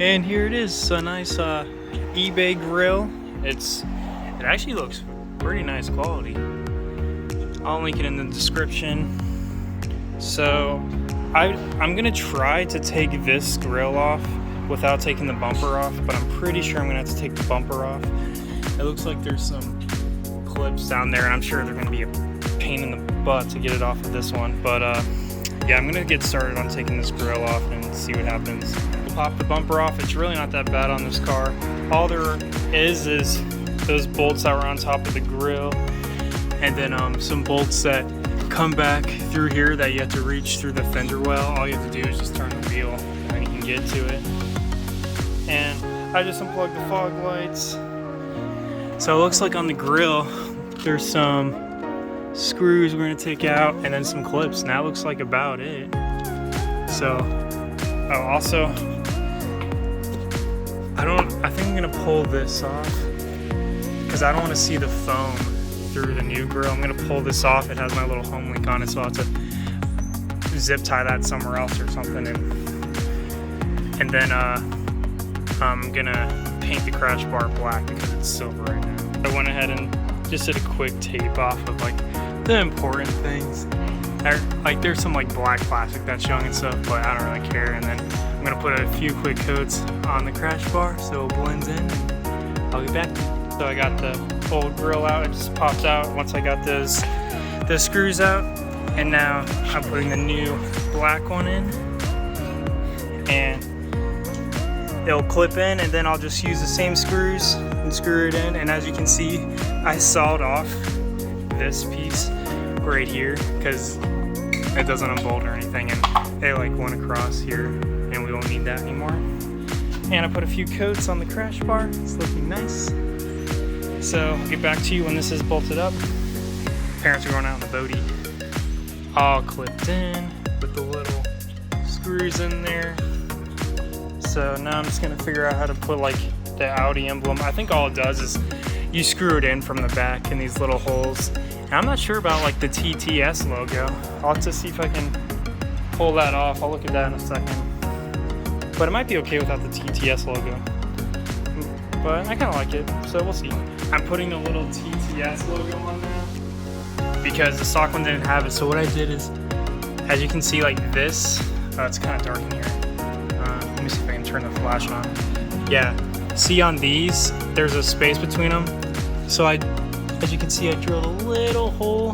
And here it is, a nice eBay grill. It actually looks pretty nice quality. I'll link it in the description. So I'm gonna try to take this grill off without taking the bumper off, but I'm pretty sure I'm gonna have to take the bumper off. It looks like there's some clips down there, and I'm sure they're gonna be a pain in the butt to get it off of this one. But yeah, I'm gonna get started on taking this grill off and see what happens. We'll pop the bumper off. It's really not that bad on this car. All there is those bolts that were on top of the grill, and then some bolts that come back through here that you have to reach through the fender well. All you have to do is just turn the wheel and then you can get to it. And I just unplugged the fog lights. So it looks like on the grill there's some screws we're gonna take out and then some clips, and that looks like about it. So also I think I'm gonna pull this off because I don't want to see the foam through the new grill. I'm gonna pull this off. It has my little home link on it, so I'll have to zip tie that somewhere else or something, and then I'm gonna paint the crash bar black because it's silver right now. I went ahead and just did a quick tape off of like the important things. Like there's some like black plastic that's young and stuff, but I don't really care. And then I'm gonna put a few quick coats on the crash bar so it blends in, and I'll get back. So I got the old grill out. It just popped out once I got the screws out, and now I'm putting the new black one in, and it'll clip in, and then I'll just use the same screws and screw it in. And as you can see, I sawed off this piece right here because it doesn't unbolt or anything, and it like went across here, and we won't need that anymore. And I put a few coats on the crash bar. It's looking nice. So I'll get back to you when this is bolted up. Parents are going out in the boatie. All clipped in with the little screws in there. So now I'm just gonna figure out how to put like the Audi emblem. I think all it does is you screw it in from the back in these little holes. And I'm not sure about like the TTS logo. I'll have to see if I can pull that off. I'll look at that in a second. But it might be okay without the TTS logo. But I kind of like it, so we'll see. I'm putting the little TTS logo on there because the stock one didn't have it. So what I did is, as you can see, like this, it's kind of dark in here. Let me see if I can turn the flash on. Yeah, see on these, there's a space between them. So as you can see, I drilled a little hole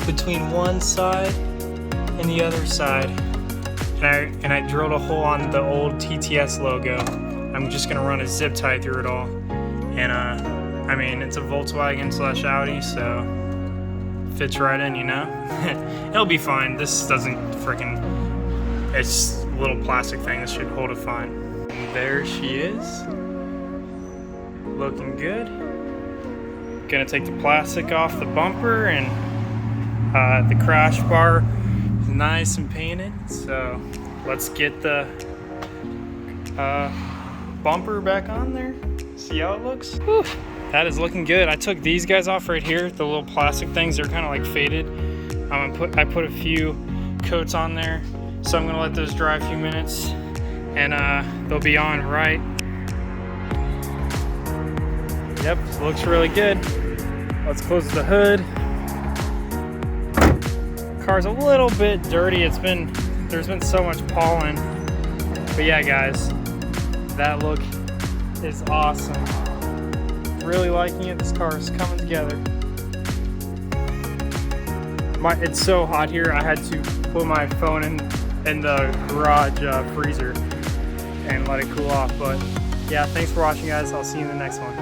between one side and the other side. And I drilled a hole on the old TTS logo. I'm just gonna run a zip tie through it all. And I mean, it's a Volkswagen / Audi, so fits right in, you know? It'll be fine. This doesn't it's a little plastic thing. This should hold it fine. And there she is. Looking good. Gonna take the plastic off the bumper, and the crash bar is nice and painted. So let's get the bumper back on there. See how it looks? Whew. That is looking good. I took these guys off right here, the little plastic things. They're kind of like faded. I put a few coats on there, so I'm gonna let those dry a few minutes, and they'll be on right. Yep, looks really good. Let's close the hood. Car's a little bit dirty. There's been so much pollen, but yeah, guys, that look is awesome. Really liking it. This car is coming together. It's so hot here, I had to put my phone in the garage freezer and let it cool off. But yeah, thanks for watching, guys. I'll see you in the next one.